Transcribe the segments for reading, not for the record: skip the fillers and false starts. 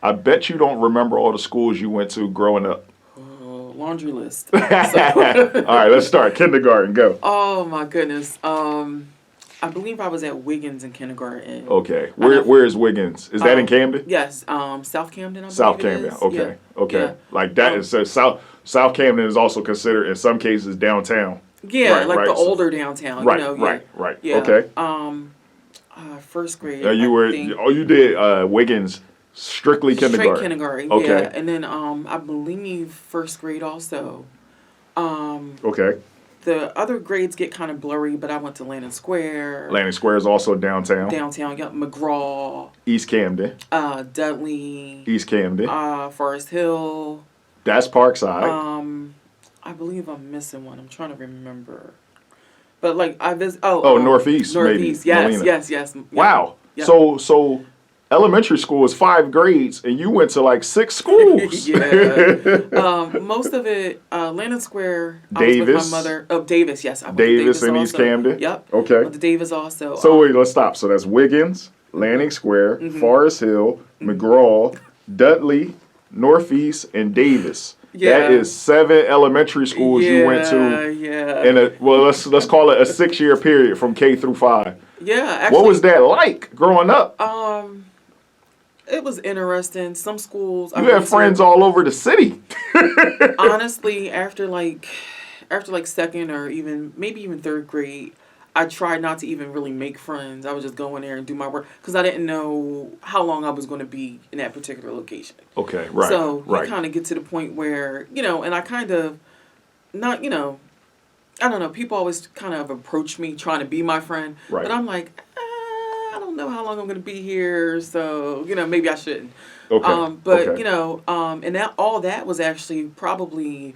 I bet you don't remember all the schools you went to growing up. Laundry list. All right, let's start. Kindergarten, go. Oh my goodness. I believe I was at Wiggins in kindergarten. Okay, where is Wiggins? Is that in Camden? Yes, South Camden, I South believe it Camden. is. Okay, Yeah. okay. Yeah. Like that is so South Camden is also considered in some cases downtown. Yeah, Right, like right. the So, older downtown, right, yeah. right. Yeah. Okay. First grade, Now I you were think. you did Wiggins strictly Straight kindergarten. kindergarten, yeah. Okay. And then I believe first grade also. Okay. The other grades get kind of blurry, but I went to Landon Square, Landing Square is also downtown. downtown, yep, McGraw, East Camden. Dudley, East Camden. Forest Hill. That's Parkside. I believe I'm missing one. I'm trying to remember. But like I visit. Northeast, Northeast. maybe. Yes, Molina. yes. Yep. Wow. Yep. So elementary school is 5 grades, and you went to like 6 schools. Yeah. Most of it, Landon Square. I was with my mother. Oh, Davis. Yes, I went to Davis in also. East Camden. Yep. Okay. Went to Davis also. So wait, let's stop. So that's Wiggins, Landing Square, Forest Hill, McGraw, Dudley, Northeast, and Davis. Yeah. That is 7 elementary schools you went to. Yeah. In let's call it a 6-year period from K through 5. Yeah. Actually, What was that like growing up? It was interesting. Some schools. You had friends all over the city. Honestly, after like second or maybe even third grade, I tried not to even really make friends. I would just go in there and do my work because I didn't know how long I was going to be in that particular location. Okay, right. So right. you kind of get to the point where, and I kind of, not, I don't know, people always kind of approach me trying to be my friend. Right. But I'm like, I don't know how long I'm going to be here, so, maybe I shouldn't. Okay. But, okay. and all that was actually probably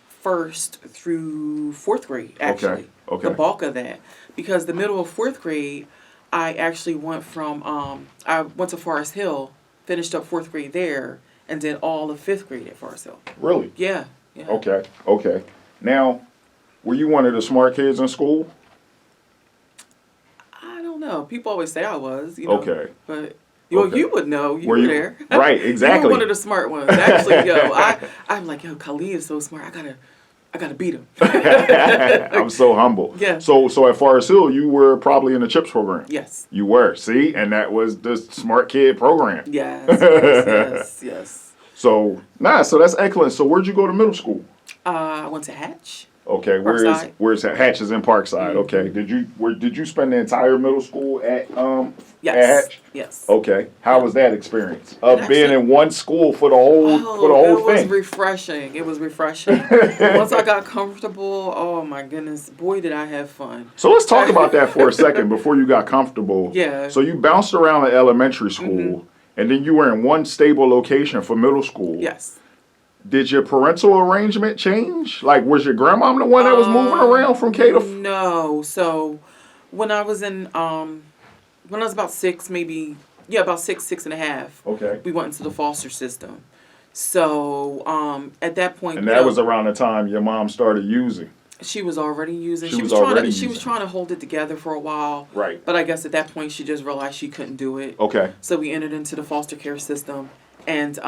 first through fourth grade, actually. Okay. The bulk of that. Because the middle of fourth grade, I actually went I went to Forest Hill, finished up fourth grade there, and did all of fifth grade at Forest Hill. Really? Yeah. Okay. Now, were you one of the smart kids in school? I don't know. People always say I was, Okay. But you would know. You were there. Right, exactly. You were one of the smart ones. Actually, I'm like, Khalid is so smart. I gotta beat him. I'm so humble. Yeah. So at Forest Hill, you were probably in the CHIPS program. Yes. You were. See, and that was the smart kid program. Yes. So that's excellent. So where'd you go to middle school? I went to Hatch. Okay, where's Hatch is in Parkside. Okay, did you spend the entire middle school at Yes. at Hatch? Yes. Okay, how was that experience of being in one school for the whole It was thing? refreshing. It was refreshing. Once I got comfortable, oh my goodness, boy did I have fun. So let's talk about that for a second before you got comfortable. Yeah. So you bounced around at elementary school, and then you were in one stable location for middle school. Yes. Did your parental arrangement change? Like, was your grandmom the one that was moving around from K to? No. So when I was about 6, maybe, about 6.5. Okay. We went into the foster system. So at that point, and that was around the time your mom started using. She was already using. She was trying to hold it together for a while. Right. But I guess at that point she just realized she couldn't do it. Okay. So we entered into the foster care system, and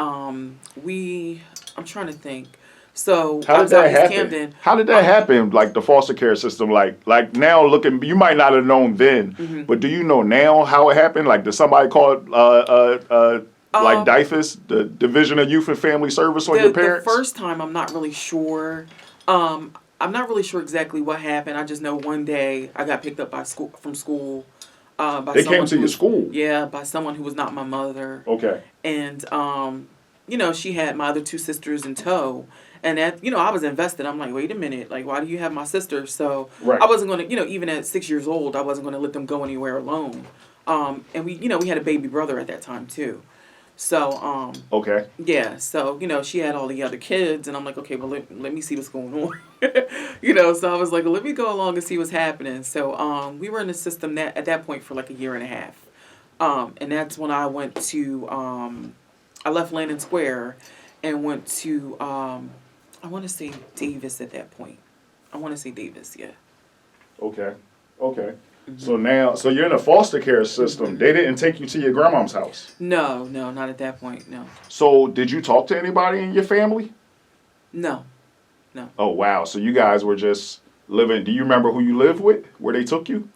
I'm trying to think. So how did that happen? Camden. How did that happen? Like the foster care system, like now looking, you might not have known then, but do you know now how it happened? Like, did somebody call it like DIFUS, the Division of Youth and Family Service, on your parents? The first time, I'm not really sure. I'm not really sure exactly what happened. I just know one day I got picked up from school. They came to your school? Yeah, by someone who was not my mother. Okay. And she had my other 2 sisters in tow. And that, I was invested. I'm like, wait a minute. Like, why do you have my sister? So right. I wasn't going to, even at 6 years old, I wasn't going to let them go anywhere alone. And we had a baby brother at that time too. So, okay. Yeah. So, she had all the other kids, and I'm like, okay, well, let me see what's going on. So I was like, well, let me go along and see what's happening. So, we were in the system at that point for like a year and a half. And that's when I went to, I left Landon Square and went to, I want to say Davis at that point. I want to say Davis, yeah. Okay. So now, so you're in a foster care system. They didn't take you to your grandma's house. No, not at that point. No. So did you talk to anybody in your family? No. Oh wow! So you guys were just living. Do you remember who you lived with? Where they took you?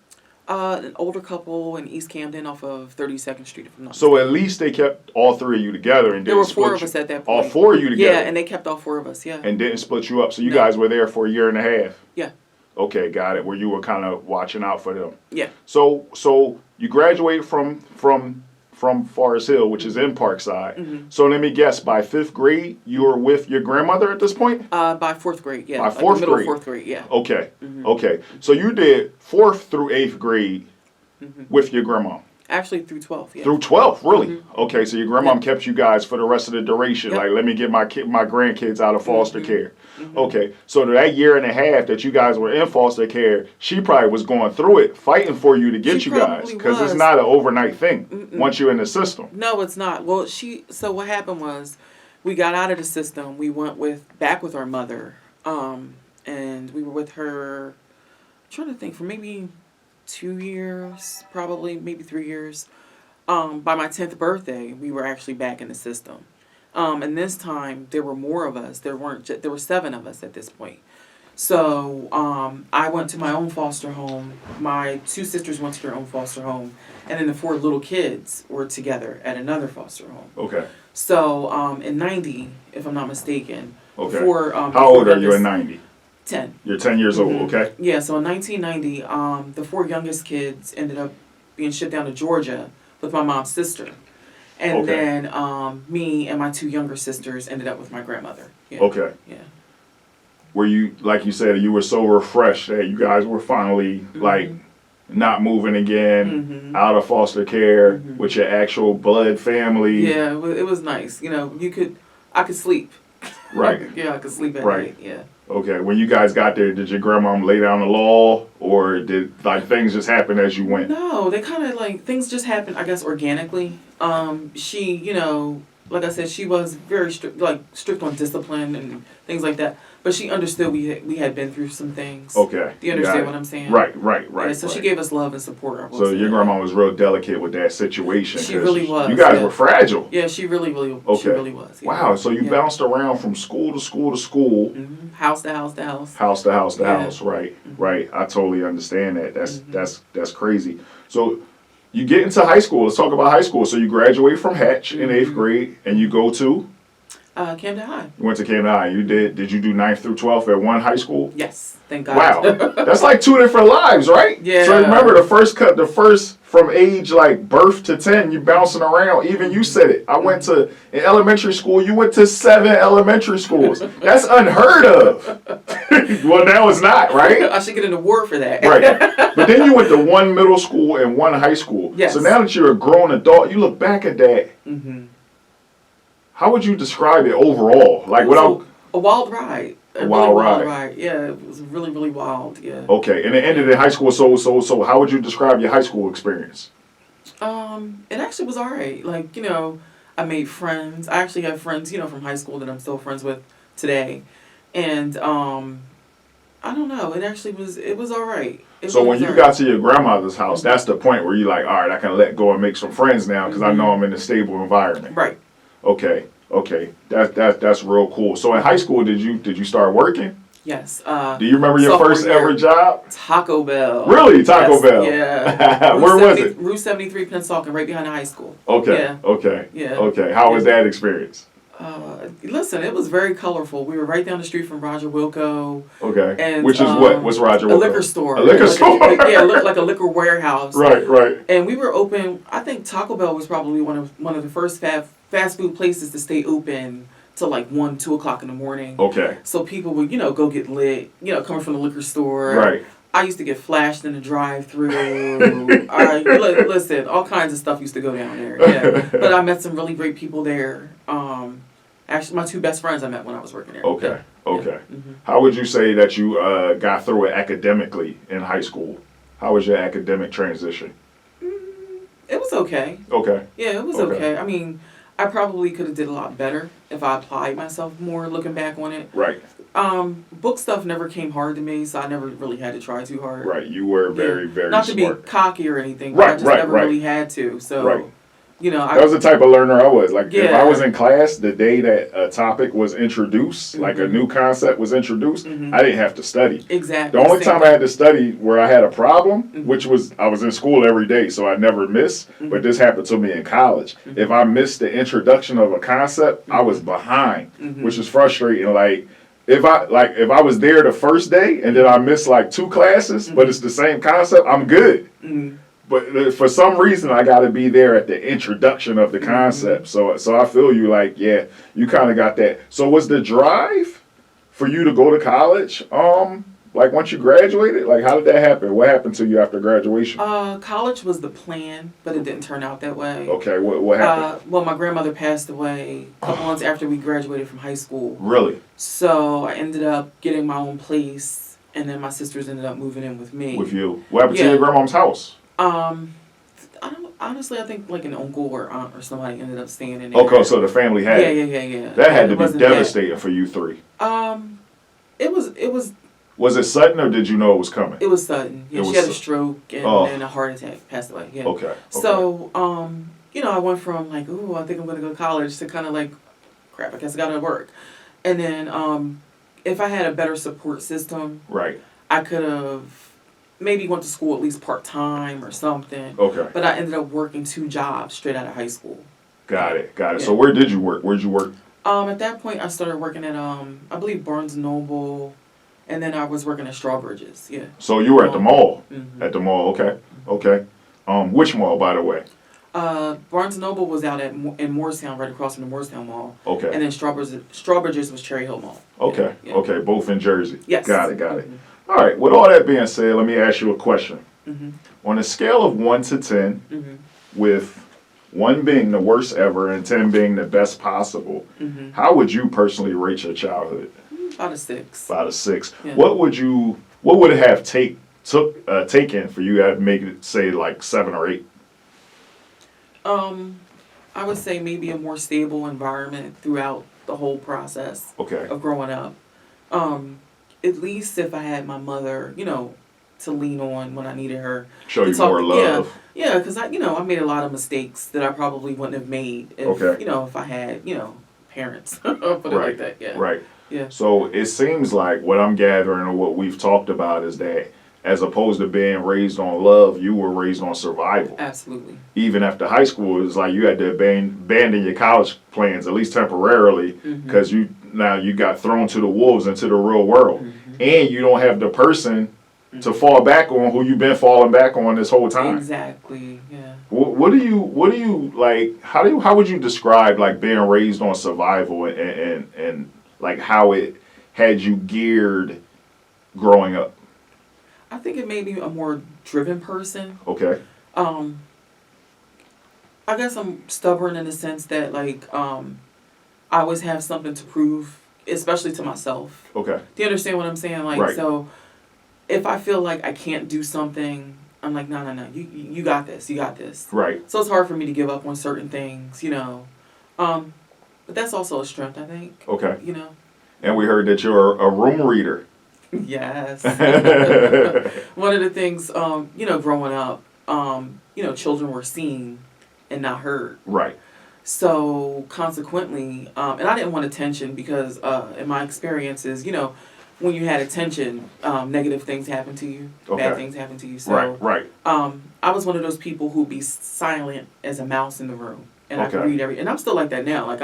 An older couple in East Camden off of 32nd Street, if I'm not So mistaken. at least they kept all three of you together and didn't There were split 4 of you. us at that All point. 4 of you together. Yeah, and they kept all 4 of us. Yeah. And didn't split you up. So you No. guys were there for a year and a half. Yeah. Okay, got it. Where you were kind of watching out for them. Yeah. So you graduated from Forest Hill, which is in Parkside. So let me guess, by 5th grade, you were with your grandmother at this point? By 4th grade. Yeah. By like 4th the middle grade. of 4th grade. Yeah. Okay. Okay. So you did 4th through 8th grade with your grandma. Actually, through 12th. Yeah. Through 12th, really? Okay, so your grandma kept you guys for the rest of the duration. Yep. Like, let me get my grandkids out of foster care. Okay, so that year and a half that you guys were in foster care, she probably was going through it, fighting for you to get She you guys, probably because it's was. not an overnight thing once you're in the system. No, it's not. Well, so what happened was, we got out of the system. We went back with our mother, and we were with her. I'm trying to think for maybe 2 years, probably maybe 3 years. By my 10th birthday, we were actually back in the system. And this time there were more of us. There were 7 of us at this point. So I went to my own foster home. My 2 sisters went to their own foster home, and then the 4 little kids were together at another foster home. Okay. So in '90, if I'm not mistaken, Okay. before How old are you in 90? 10. You're 10 years old, okay? Yeah. So in 1990, the 4 youngest kids ended up being shipped down to Georgia with my mom's sister. And Okay. then me and my 2 younger sisters ended up with my grandmother. Yeah. Okay. Yeah. Were you, like you said, you were so refreshed that you guys were finally, like, not moving again, out of foster care with your actual blood family? Yeah, it was nice. You know, I could sleep. Right. Yeah, I could sleep at Right. night. Yeah. Okay, when you guys got there, did your grandma lay down the law, or did like things just happen as you went? No, they kind of like things just happened, I guess, organically. She, like I said, she was very strict on discipline and things like that. But she understood we had been through some things. Okay. Do you understand what I'm saying? Right. Yeah, so she gave us love and support. I will So say your that. grandma was real delicate with that situation. She 'cause really was, You guys yeah. were fragile. Yeah, she really Okay. was. Yeah. Wow. So you bounced around from school to school to school, House to house to house. house to house to Yeah. house. Right. Right. I totally understand that. That's crazy. So you get into high school. Let's talk about high school. So you graduate from Hatch in 8th grade, and you go to. Camden High. You went to Camden High. Did you do 9th through 12th at one high school? Yes, thank God. Wow, that's like 2 different lives, right? Yeah. So remember the first from age like birth to 10, you bouncing around. Even you said it. I went to in elementary school. You went to 7 elementary schools. That's unheard of. Well, now it's not, right? I should get an award for that. Right. But then you went to 1 middle school and 1 high school. Yes. So now that you're a grown adult, you look back at that. How would you describe it overall? Like It was without. a wild ride. A wild ride. Yeah, it was really, really wild. Yeah. Okay, and it ended in high school. So how would you describe your high school experience? It actually was alright. Like, I made friends. I actually have friends, from high school that I'm still friends with today. And I don't know. It was alright. So when you got to your grandmother's house, that's the point where you're like, all right, I can let go and make some friends now because I know I'm in a stable environment. Right. Okay. That's real cool. So in high school, did you start working? Yes. Do you remember your sophomore first year. ever job? Taco Bell. Really? Taco Bell? Yeah. Where was it? Route 73, Pennsauken, right behind the high school. Okay. Yeah. Okay. Yeah. Okay. How was that experience? Listen, it was very colorful. We were right down the street from Roger Wilco. Okay. And, which is what? What's Roger Wilco? A liquor store. A liquor store? Yeah, it looked like a liquor warehouse. Right. And we were open. I think Taco Bell was probably one of the first fast food places to stay open till like 1, 2 o'clock in the morning. Okay. So people would, go get lit, coming from the liquor store. Right. I used to get flashed in the drive-through. Listen, all kinds of stuff used to go down there. Yeah. But I met some really great people there. Actually, my 2 best friends I met when I was working there. Okay. Yeah. Okay. Yeah. How would you say that you got through it academically in high school? How was your academic transition? It was okay. Okay. Yeah, it was okay. I mean, I probably could have did a lot better if I applied myself more looking back on it. Right. Book stuff never came hard to me, so I never really had to try too hard. Right. You were very, very Not to smart. be cocky or anything, but Right, I just right, never right. really had to. So, Right. I That was the type of learner I was. Like, if I Yeah. was in class the day that a topic was introduced, like a new concept was introduced, I didn't have to study. exactly. The only same time I had to study where I had a problem, which was I was in school every day, so I never missed. But this happened to me in college. If I missed the introduction of a concept, I was behind, which is frustrating. Like if I was there the first day and then I missed like 2 classes, but it's the same concept, I'm good. But for some reason, I got to be there at the introduction of the concept. So I feel you. Like, yeah, you kind of got that. So was the drive for you to go to college? Like once you graduated, like how did that happen? What happened to you after graduation? College was the plan, but it didn't turn out that way. Okay, what happened? Well, my grandmother passed away a couple months after we graduated from high school. Really? So I ended up getting my own place, and then my sisters ended up moving in with me. With you? What happened to your grandmom's house? Honestly, I think like an uncle or aunt or somebody ended up staying in there. Okay, so the family had it. Yeah. That had to be devastating for you 3. It was. Was it sudden or did you know it was coming? It was sudden. Yeah, she had a stroke and a heart attack, passed away. Yeah. Okay. So, I went from like, ooh, I think I'm gonna go to college to kind of like, crap, I guess I gotta work. And then, if I had a better support system, right, I could have maybe went to school at least part-time or something. Okay. But I ended up working 2 jobs straight out of high school. Got it. Yeah. So where did you work? Where'd you work? At that point, I started working at, I believe Barnes & Noble, and then I was working at Strawbridge's, yeah. So you were at the mall? Mm-hmm. At the mall, okay. Okay. Which mall, by the way? Barnes & Noble was out in Moorestown, right across from the Moorestown Mall. Okay. And then Strawbridge's was Cherry Hill Mall. Okay. Yeah. Okay, both in Jersey. Yes. Got it. All right, with all that being said, let me ask you a question. On a scale of 1 to 10, with 1 being the worst ever and 10 being the best possible, how would you personally rate your childhood? About a 6. About a 6. Yeah. What would it have taken for you to make it say like 7 or 8? I would say maybe a more stable environment throughout the whole process of growing up. At least if I had my mother, to lean on when I needed her. Show you more love. Yeah, because I made a lot of mistakes that I probably wouldn't have made if, if I had, parents. Put it like that, yeah. Right. Yeah. So it seems like what I'm gathering and what we've talked about is that as opposed to being raised on love, you were raised on survival. Absolutely. Even after high school, it's like you had to abandon your college plans, at least temporarily, because you got thrown to the wolves into the real world. And you don't have the person to fall back on who you've been falling back on this whole time. Exactly, yeah. What do you like, how would you describe like being raised on survival and like how it had you geared growing up? I think it made me a more driven person. Okay. I guess I'm stubborn in the sense that like I always have something to prove, especially to myself. Okay. Do you understand what I'm saying? Like, right. So if I feel like I can't do something, I'm like, no, you got this, Right. So it's hard for me to give up on certain things, but that's also a strength, I think. Okay. And we heard that you're a room reader. Yes. One of the things, growing up, children were seen and not heard. Right. So consequently, and I didn't want attention because in my experiences, when you had attention, negative things happen to you, bad things happen to you. So right. I was one of those people who'd be silent as a mouse in the room, and I could read and I'm still like that now. Like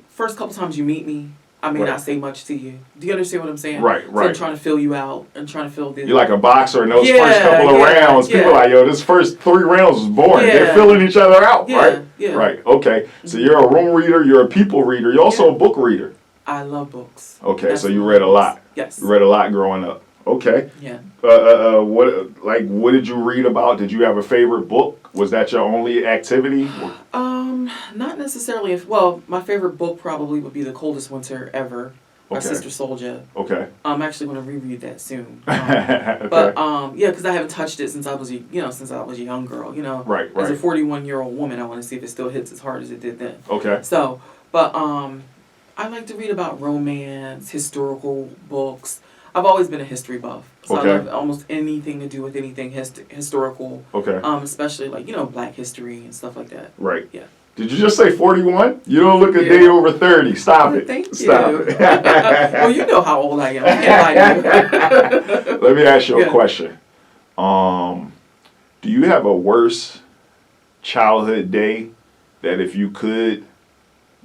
first couple times you meet me, I may not say much to you. Do you understand what I'm saying? Right. So I'm trying to fill you out and trying to fill this. You're like a boxer in those first couple of rounds. People are like, yo, this first 3 rounds was boring. They're filling each other out, right? Yeah. Right. Okay. So you're a room reader. You're a people reader. You're also a book reader. I love books. Okay. So you read a lot. Yes. You read a lot growing up. Okay. Yeah. What did you read about? Did you have a favorite book? Was that your only activity? Not necessarily. My favorite book probably would be The Coldest Winter Ever by Sister Souljah. Okay. I'm actually going to reread that soon. Okay. But because I haven't touched it since I was a young girl. Right. As a 41-year-old woman, I want to see if it still hits as hard as it did then. Okay. So, but I like to read about romance, historical books. I've always been a history buff, so Okay. I love almost anything to do with anything historical. Okay. Especially like Black history and stuff like that. Right. Yeah. Did you just say 41? You don't look a Yeah. day over 30. Stop it. Thank you. Stop it. Well, you know how old I am. I can't lie to you. Let me ask you a Yeah. question. Do you have a worse childhood day that if you could,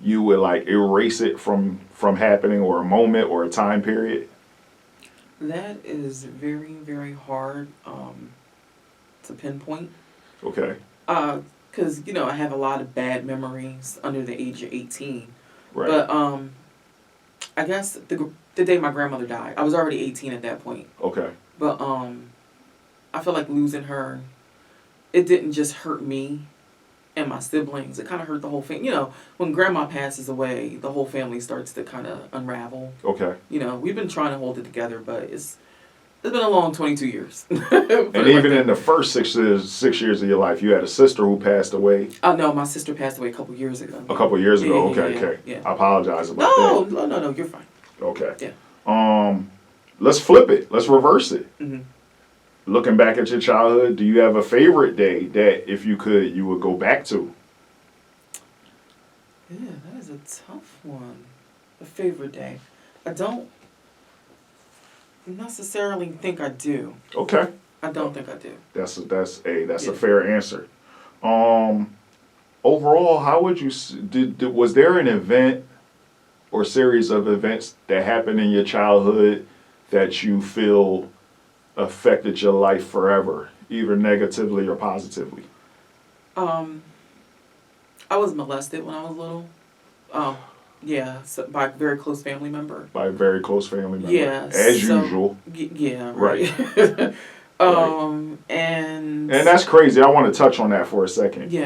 you would like erase it from happening, or a moment or a time period? That is very, very hard to pinpoint. Okay. Because I have a lot of bad memories under the age of 18. Right. But I guess the day my grandmother died, I was already 18 at that point. Okay. But I feel like losing her, it didn't just hurt me and my siblings. It kind of hurt the whole family. When grandma passes away, the whole family starts to kind of unravel. Okay. We've been trying to hold it together, but it's been a long 22 years. And even in the first 6 years of your life, you had a sister who passed away. Oh no, my sister passed away a couple years ago. A couple years ago. Yeah, Okay. yeah. I apologize about that. No, you're fine. Okay. Yeah. Let's flip it. Let's reverse it. Mm-hmm. Looking back at your childhood, do you have a favorite day that, if you could, you would go back to? Yeah, that is a tough one. A favorite day. I don't necessarily think I do. Okay. I don't think I do. That's a fair answer. Overall, how would you was there an event or series of events that happened in your childhood that you feel affected your life forever, either negatively or positively? I was molested when I was little. By a very close family member. By a very close family member. Yeah. As usual. Yeah. Right. And that's crazy. I want to touch on that for a second. Yeah.